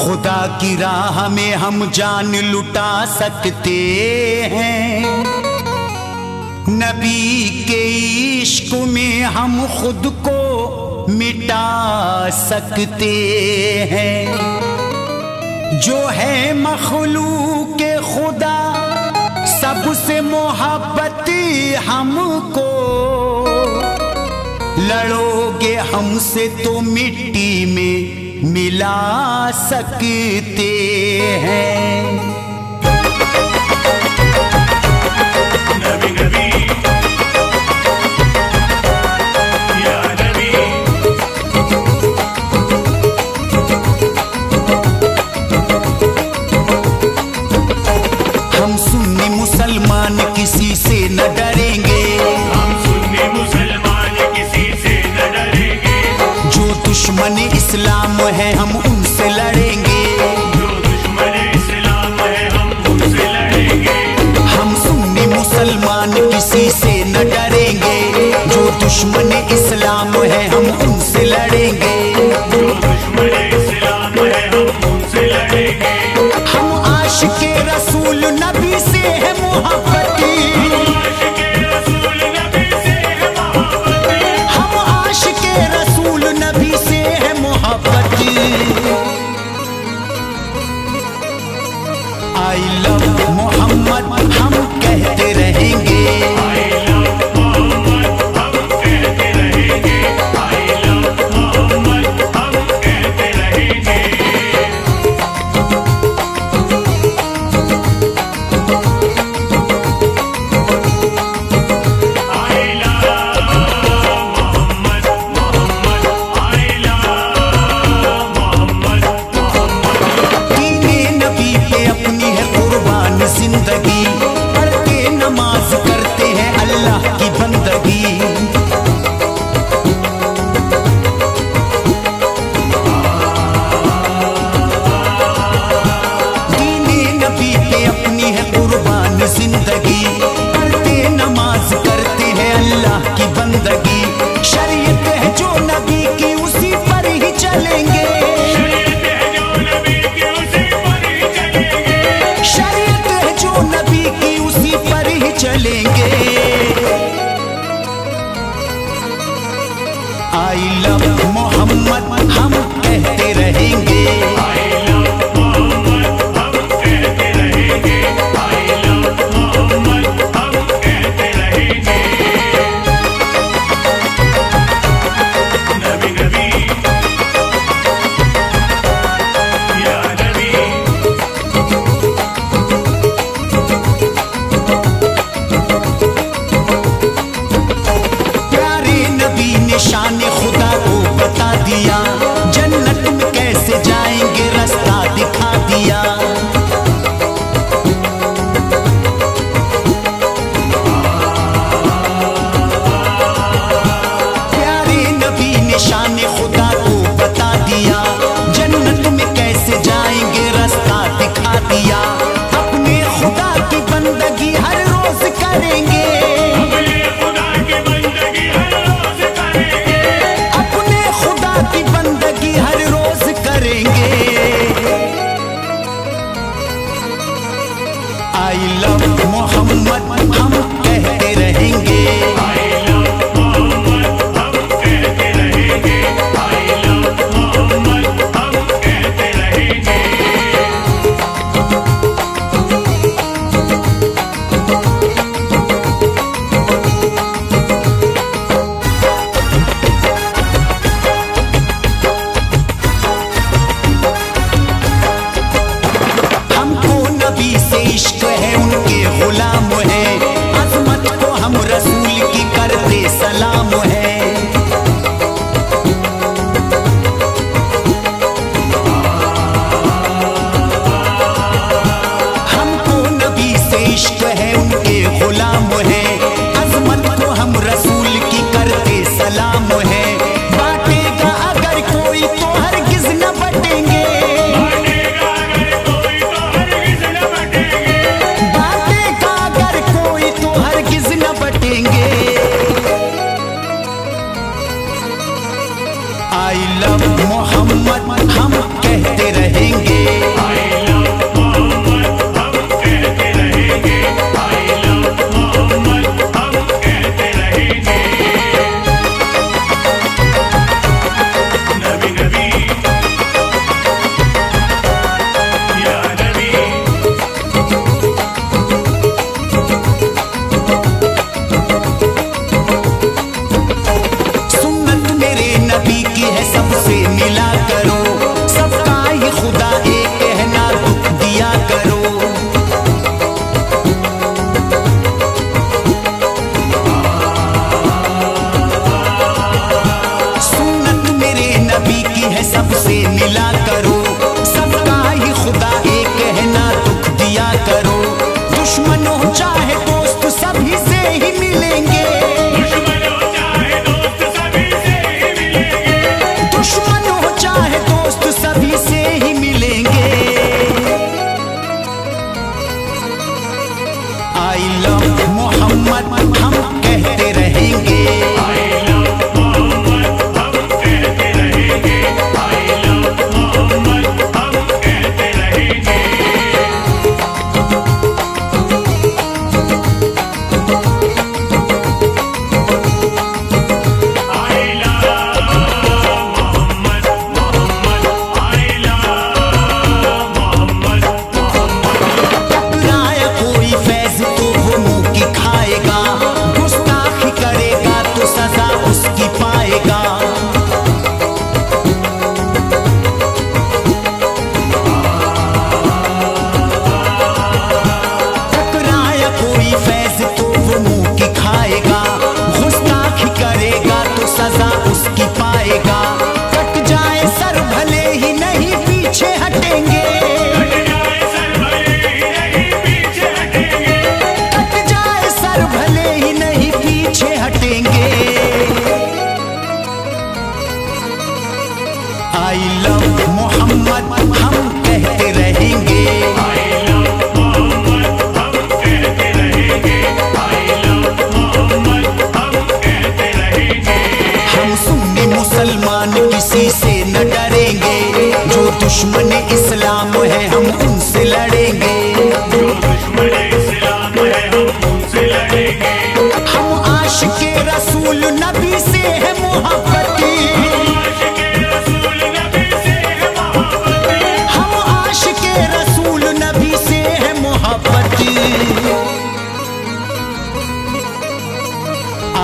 खुदा की राह में हम जान लुटा सकते हैं, नबी के इश्क में हम खुद को मिटा सकते हैं। जो है मखलूक खुदा सबसे मोहब्बत हमको, लड़ोगे हमसे तो मिट्टी में मिला सकते हैं। हम सुन्नी मुसलमान किसी से न डरेंगे, हम सुन्नी मुसलमान किसी से न डरेंगे। जो दुश्मन इस्लाम है हम उनसे लड़ेंगे, जो दुश्मन इस्लाम है हम उनसे लड़ेंगे। हम सुन्नी मुसलमान किसी से न डरेंगे, जो दुश्मन इस्लाम है हम उनसे लड़ेंगे। जो दुश्मन इस्लाम है हम उनसे लड़ेंगे। हम आशिके रसूल नबी से है मोहब्बती, हम आशिके रसूल नबी से है मोहब्बती। आई लव मोहम्मद हम कहते रहेंगे, I love मोहम्मद हम कहते रहेंगे। I love मोहम्मद हम कहते रहेंगे। I love Mohammad Mohammad I love Mohammad Mohammad. दीने नबी पे अपनी है कुर्बान जिंदगी, पढ़ते नमाज करते हैं अल्लाह की बंदगी। दीने नबी पे अपनी है कुर्बान जिंदगी, पढ़ते नमाज करते हैं अल्लाह की बंदगी। शरीयत है जो नबी की उसी पर ही चलेंगे, शरीयत है जो नबी की उसी पर ही चलेंगे। शरीयत है जो नबी की उसी पर ही चलेंगे। आई लव मोहम्मद हम कहते रहेंगे, I love मोहम्मद हम कहते रहेंगे। I love मोहम्मद हम कहते रहेंगे। नबी नबी या नबी। प्यारे नबी ने शान खुदा को बता दिया, जन्नत में कैसे जाएंगे रास्ता दिखा दिया। प्यारे नबी ने शान खुदा को बता दिया, जन्नत में कैसे जाएंगे रास्ता दिखा दिया। अपने खुदा की बंदगी हर रोज करेंगे, अपने खुदा की बंदगी हर रोज करेंगे। अपने खुदा की बंदगी हर रोज करेंगे। आई लव मोहम्मद हम कहते रहेंगे, I love मोहम्मद हम कहते रहेंगे। I love मोहम्मद हम कहते रहेंगे। हमको नबी से इश्क है उनके गुलाम है, अजमत को हम रसूल की करते सलाम है। हमको नबी से इश्क है उनके गुलाम है, अजमत को हम रसूल की करते सलाम है। बांटेगा अगर कोई तो हरगिज न बटेंगे, बांटेगा अगर कोई तो हरगिज़ न बटेंगे। बांटेगा अगर कोई तो हरगिज न बटेंगे। आई लव मोहम्मद हम कहते रहेंगे, नबी की है सबसे मिला करो, सबका ही खुदा एक है ना दुख दिया करो। सुन्नत मेरे नबी की है सबसे मिला करो, सबका ही खुदा एक है ना दुख दिया करो। दुश्मन हो चाहे दोस्त सभी से ही मिलेंगे, दुश्मन हो चाहे दोस्त सभी से ही मिलेंगे, दुश्मन हो चाहे दोस्त सभी से ही मिलेंगे। आई लव मोहम्मद हम कहते रहेंगे, I love मोहम्मद हम कहते रहेंगे, I love मोहम्मद हम कहते रहेंगे। I love Mohammad Mohammad I love Mohammad Mohammad. टकराया कोई फैज तो वो मुंह की खाएगा, गुस्ताखी करेगा तो सजा उसकी पाएगा। टकराया कोई फैज तो वो मुंह की खाएगा, गुस्ताखी करेगा तो सजा उसकी पाएगा। कट जाए सर भले ही नहीं पीछे हटेंगे, कट जाए सर भले ही नहीं पीछे हटेंगे, कट जाए सर भले ही नहीं पीछे हटेंगे। आई लव मोहम्मद हम कहते रहेंगे, I love मोहम्मद हम कहते रहेंगे, I love मोहम्मद हम कहते रहेंगे। हम सुन्नी मुसलमान किसी से न डरेंगे, जो दुश्मन इस्लाम है हम उनसे लड़ेंगे। जो दुश्मन इस्लाम है हम उनसे लड़ेंगे। हम आशिके रसूल नबी से है मोहब्बती, आशिके रसूल नबी से है मोहब्बती, हम आशिके रसूल नबी से है मोहब्बती।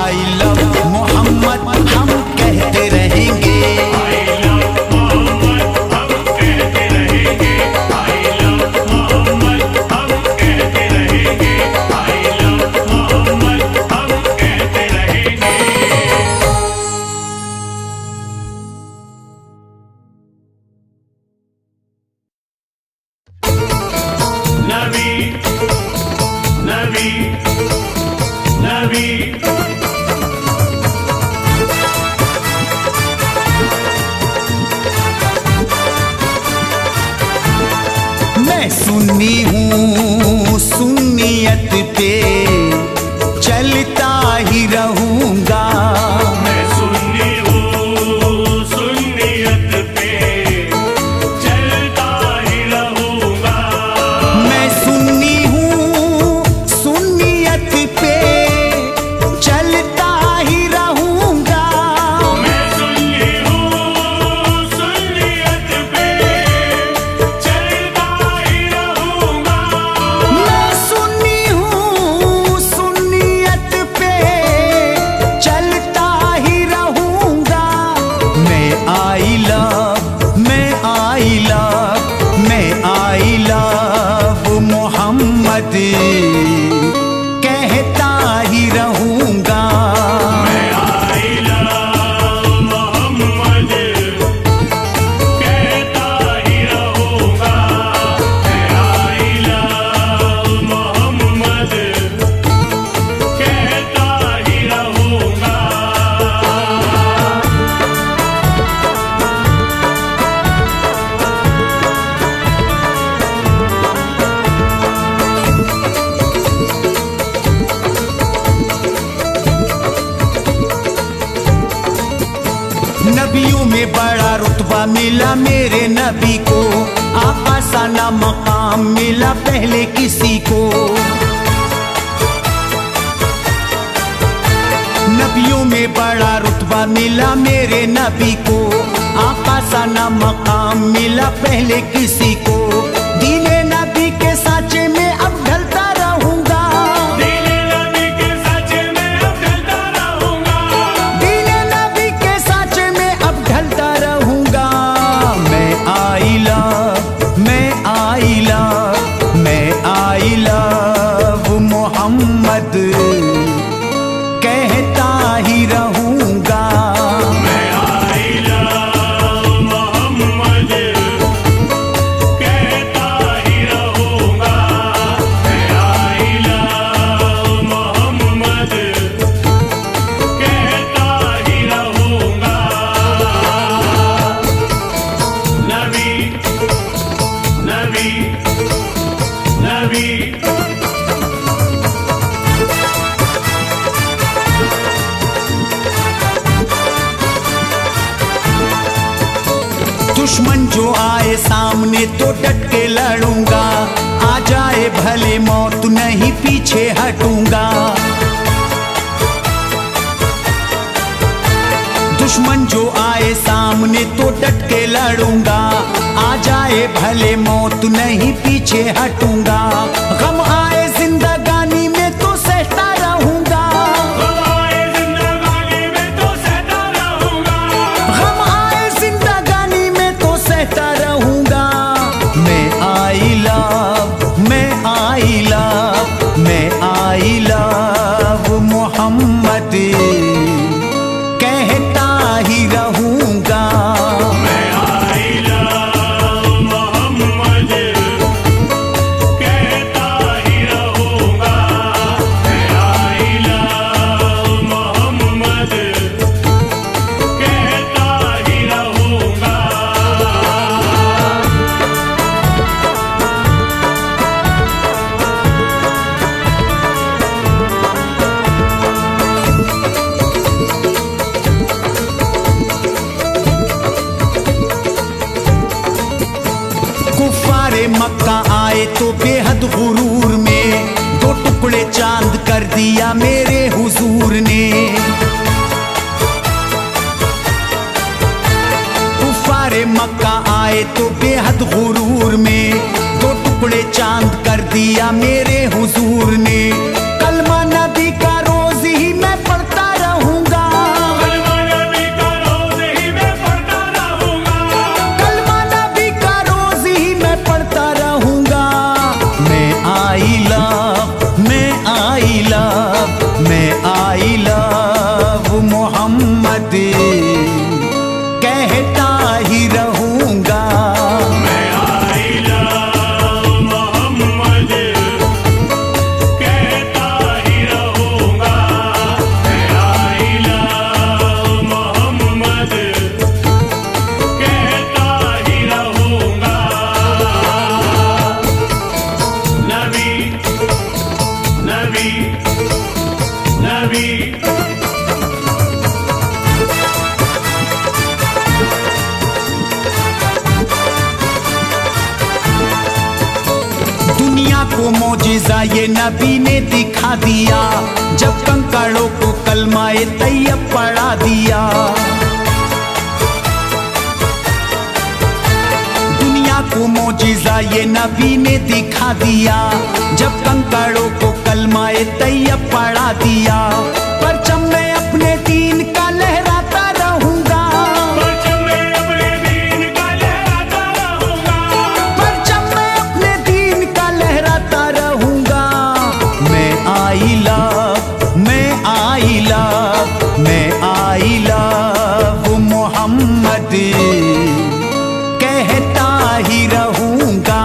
आई लव मोहम्मद हम कहते रहेंगे, I love मोहम्मद हम कहते रहेंगे, I love मोहम्मद हम कहते रहेंगे, I love मोहम्मद हम कहते रहेंगे। नबी नबी नबी मैं सुन्नी हूँ सुन्नियत पे चलता ही रहूंगा। मैं सुन्नी हूँ सुन्नियत पे चलता ही रहूंगा। मैं सुन्नी हूँ सुन्नियत पे चलता ही रहूंगा। मैं सुन्नी हूँ सुन्नियत पे चलता ही रहूंगा। मैं सुन्नी हूँ सुन्नियत पे चलता ही रहूंगा। मैं आई लव मोहम्मद कहता ही रहूंगा। मैं आई लव मोहम्मद कहता ही रहूंगा। मैं आई लव मोहम्मद कहता ही रहूंगा। नबियों में बड़ा रुतबा मिला मेरे नबी को, आका सा ना मकाम मिला पहले किसी को। नबियों में बड़ा रुतबा मिला मेरे नबी को, आका सा ना मकाम मिला पहले किसी को। दीने नबी के साचे में अब ढलता रहूंगा। दीने नबी के साचे में अब ढलता रहूंगा। दीने नबी के साचे में अब दुश्मन जो आए सामने तो डट के लड़ूंगा, आ जाए भले मौत नहीं पीछे हटूंगा। दुश्मन जो आए सामने तो डट के लड़ूंगा, आ जाए भले मौत नहीं पीछे हटूंगा। गम आए जिंदगानी में तो सहता रहूंगा, गम आए जिंदगानी में तो सहता रहूंगा, गम आए जिंदगानी में तो सहता रहूंगा। मैं आई लव, मैं आई लव, मैं आई लव मोहम्मद कहता ही रहूंगा। मैं आई लव मोहम्मद कहता ही रहूंगा, मैं आई लव मोहम्मद कहता ही रहूंगा। कुफ्फारे मक्का आए तो बेहद गुरूर में, दो टुकड़े चांद कर दिया मेरे हुजूर ने। कुफ्फारे मक्का आए तो बेहद गुरूर में, दो टुकड़े चांद कर दिया मेरे हुजूर ने। कलमा नबी का रोज ही मैं पढ़ता रहूंगा, कलमा नबी का रोज ही मैं पढ़ता रहूंगा, कलमा नबी का रोज ही मैं पढ़ता रहूंगा। मैं आई लव, मैं आई लव, मैं आई लव मोहम्मद कहता ही रहूंगा। मैं आई लव मोहम्मद कहता ही रहूंगा, मैं आई लव मोहम्मद कहता ही रहूंगा। नबी नबी नबी दुनिया को मौजिजा ये नबी ने दिखा दिया, जब कंकड़ों को कलमाए तैयब पढ़ा दिया। दुनिया को मौजिजा ये नबी ने दिखा दिया, जब कंकड़ों को कलमाए तैयब पढ़ा दिया। परचम मैं अपने दीन का लहराता रहूंगा, परचम मैं अपने दीन का लहराता रहूंगा, परचम मैं अपने दीन का लहराता रहूंगा। मैं आई लव, मैं आई लव, मैं आई लव मोहम्मद कहता ही रहूंगा।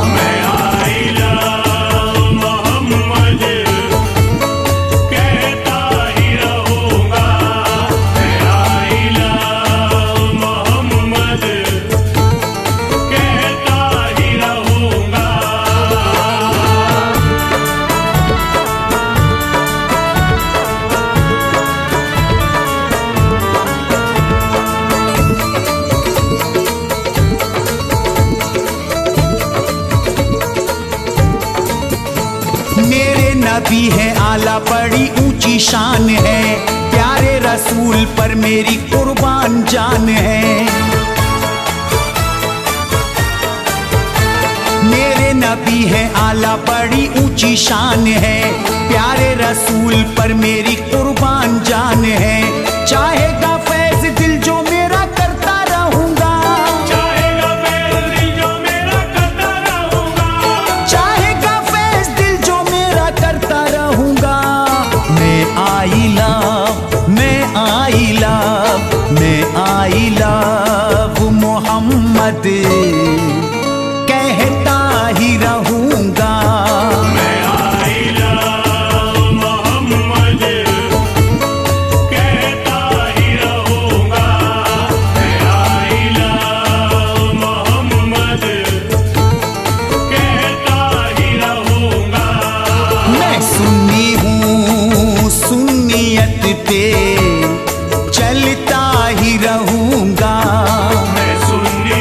मैं आई लव मोहम्मद कहता ही रहूंगा, मैं आई लव मोहम्मद कहता ही रहूंगा। मेरे नबी है आला बड़ी ऊंची शान है, प्यारे रसूल पर मेरी कुर्बान जान है। मेरे नबी है आला बड़ी ऊंची शान है, प्यारे रसूल पर मेरी कुर्बान जान है। चाहेगा फैज दिल जो मेरा करता रहूंगा, चाहेगा फैज़ दिल जो मेरा करता रहूंगा, चाहेगा फैज दिल जो मेरा करता रहूंगा। मैं आई लव, मैं आई लव, मैं आई लव मोहम्मद कहता ही रहूंगा। मैं आई लव मोहम्मद कहता ही रहूंगा, मैं आई लव मोहम्मद कहता ही रहूंगा। मैं सुन्नी हूँ, सुन्नियत पे चलता ही रहूंगा। मैं सुन्नी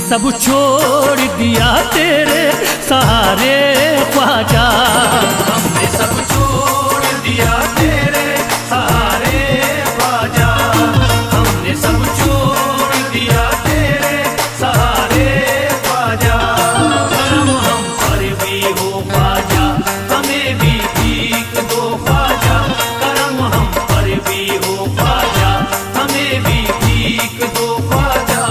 सब छोड़ दिया तेरे सहारे ख्वाजा। हमने सब छोड़ दिया तेरे सहारे ख्वाजा। हमने सब छोड़ दिया तेरे सहारे ख्वाजा। करम हम पर भी हो ख्वाजा, हमें भी भीख दो ख्वाजा। करम हम पर भी हो ख्वाजा, हमें भी भीख दो ख्वाजा।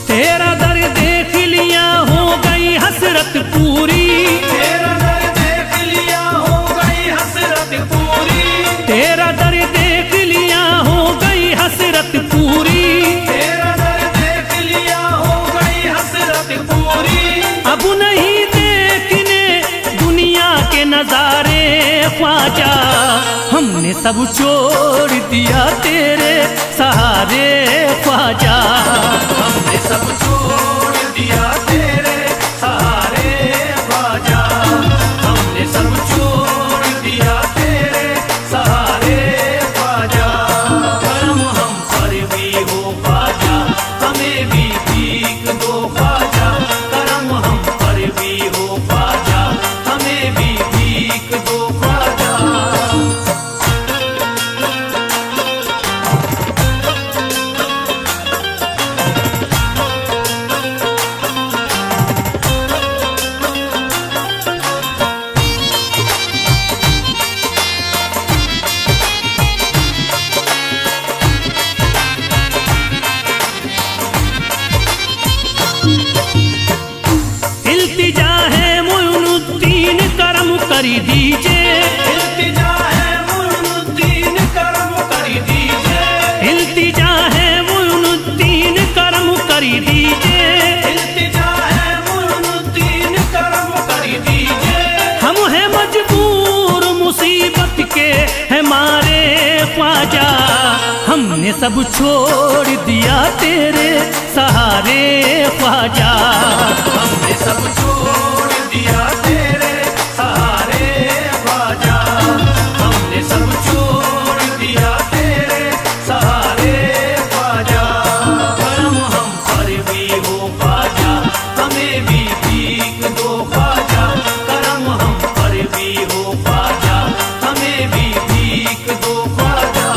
तेरा दर देख लिया हो गई हसरत पूरी। तेरा दर देख लिया हो गई हसरत पूरी। तेरा दर देख लिया हो गई हसरत पूरी। तेरा दर देख लिया हो गई हसरत पूरी। अब नहीं देखने दुनिया के नजारे ख्वाजा। हमने सब छोड़ दिया तेरे सहारे ख्वाजा। हमने सब छोड़ दिया तेरे सहारे ख्वाजा। हमने सब छोड़ दिया तेरे सहारे ख्वाजा। करम हम पर भी हो ख्वाजा, हमें भी भीख दो ख्वाजा। करम हम पर भी हो ख्वाजा, हमें भी भीख दो ख्वाजा। इल्तिजा है मोइनुद्दीन करम कर दीजिए। इल्तिजा है मोइनुद्दीन करम कर दीजिए। इल्तिजा है मोइनुद्दीन करम कर दीजिए। इल्तिजा है मोइनुद्दीन करम कर दीजिए। हम हैं मजबूर मुसीबत के है मारे ख्वाजा। हमने सब छोड़ दिया तेरे सहारे ख्वाजा। हमने सब छोड़ दिया तेरे सहारे ख्वाजा। हमने सब छोड़ दिया तेरे सहारे ख्वाजा। करम हम पर भी हो ख्वाजा, हमें भी भीख दो ख्वाजा। करम हम पर भी हो ख्वाजा, हमें भी भीख दो ख्वाजा।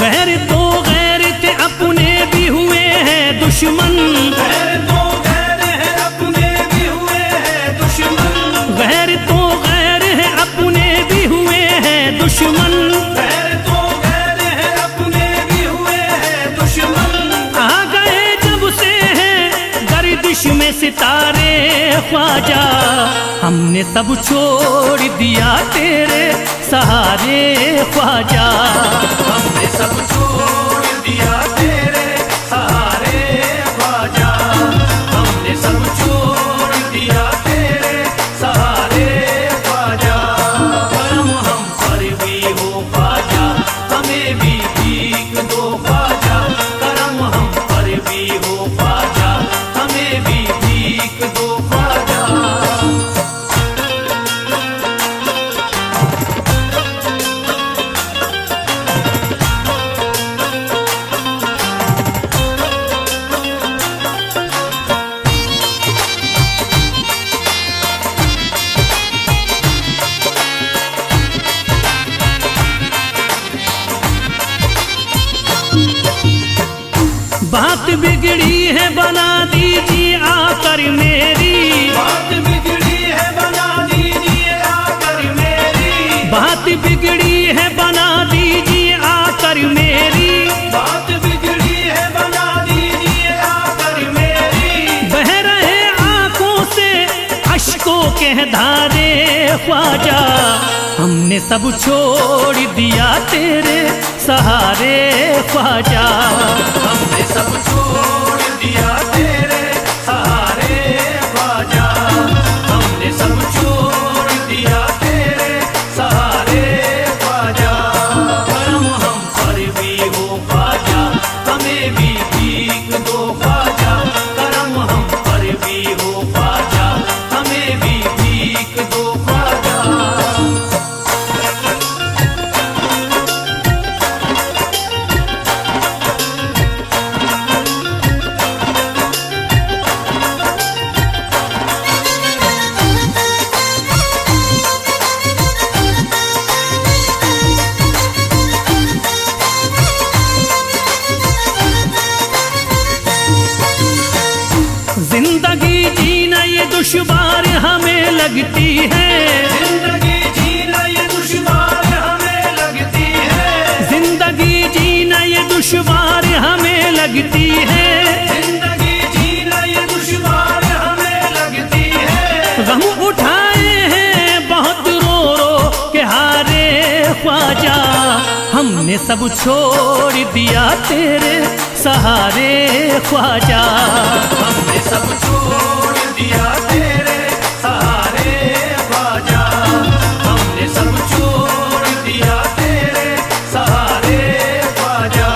गैर तो गैर थे अपने भी हुए हैं दुश्मन। गैर तो गैर है अपने भी हुए हैं दुश्मन। गैर तो गैर है अपने भी हुए हैं दुश्मन। गैर तो गैर है अपने भी हुए हैं दुश्मन। आ गए जब से हैं गर्दिश में सितारे ख्वाजा। हमने सब छोड़ दिया तेरे सहारे ख्वाजा। हमने सब छोड़ दिया तेरे सहारे ख्वाजा। हमने सब छोड़ दिया तेरे सहारे ख्वाजा। करम हम पर भी हो ख्वाजा, हमें भी भीख दो ख्वाजा। करम हम पर भी हो ख्वाजा, हमें भी भीख दो ख्वाजा। बात बिगड़ी है बना दीजिए आकर मेरी। बात बिगड़ी है बना दीजिए आकर मेरी। बात बिगड़ी है बना दीजिए आकर मेरी। बात कह धारे ख्वाजा, हमने सब छोड़ दिया तेरे सहारे ख्वाजा। हमने सब छोड़ दिया तेरे सहारे ख्वाजा, हमने सब छोड़ दिया तेरे सहारे ख्वाजा। करम हम पर भी हो ख्वाजा, हमें भी भीख दो ख्वाजा। करम हम पर भी हो ख्वाजा, हमें भी भीख दो ख्वाजा। जिंदगी जीना ये दुश्वार हमें लगती है, जिंदगी जीना ये दुश्वार हमें लगती है। जिंदगी जीना ये दुश्वार हमें लगती है। जिंदगी जीना ये दुश्वार हमें लगती है। गम उठाए हैं बहुत रो रो के हारे ख्वाजा, हमने सब छोड़ दिया तेरे सहारे ख्वाजा। हमने सब छोड़ दिया तेरे सहारे ख्वाजा, हमने सब छोड़ दिया तेरे सहारे ख्वाजा।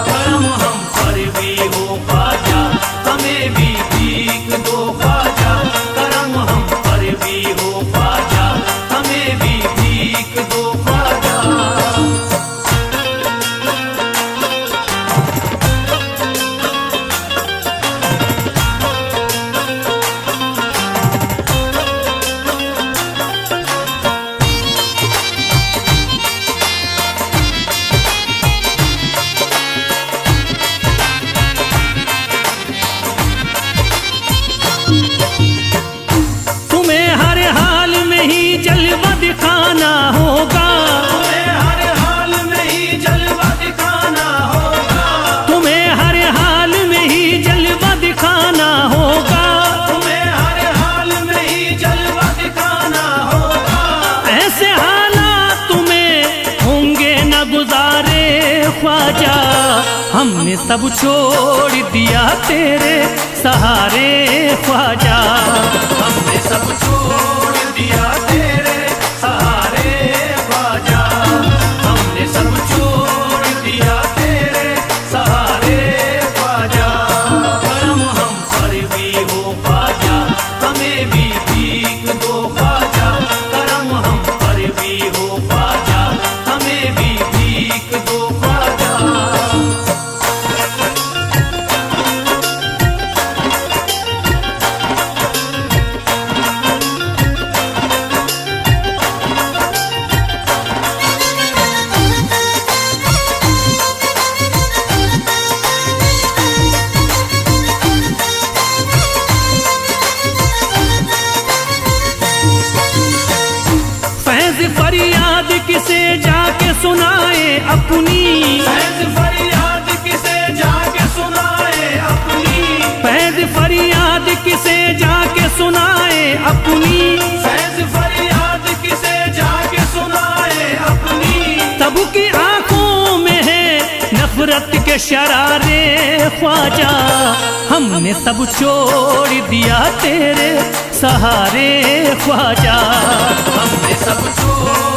करम हम पर भी हो ख्वाजा, हमें भी भीख दो ख्वाजा। करम हम पर भी हो ख्वाजा, हमें भी भीख दो ख्वाजा। तुम्हें हर हाल में ही जलवा दिखाना होगा, तुम्हें हर हाल में ही जलवा दिखाना होगा। तुम्हें हर हाल में ही जलवा दिखाना होगा। तुम्हें हर हाल में ही जलवा दिखाना होगा। ऐसे हालात तुम्हें होंगे न गुजारे ख्वाजा, हमने सब छोड़ दिया तेरे सहारे ख्वाजा। हमने सब छोड़ दिया तेरे सहारे ख्वाजा, हमने सब छोड़ दिया तेरे सहारे ख्वाजा। करम हम पर भी हो ख्वाजा, हमें भी भीख दो ख्वाजा। करम हम पर भी हो ख्वाजा, हमें भी भीख दो ख्वाजा। फैज फरियाद किसे जाके सुनाए अपनी, फैज़ फरियाद किसे जाके सुनाए अपनी। फैज फरियाद किसे जाके सुनाए अपनी। फैज़ फरियाद किसे जाके सुनाए अपनी। सबकी आंखों में है नफरत के शरारे ख्वाजा, हमने सब छोड़ दिया तेरे सहारे ख्वाजा। हमने सब छोड़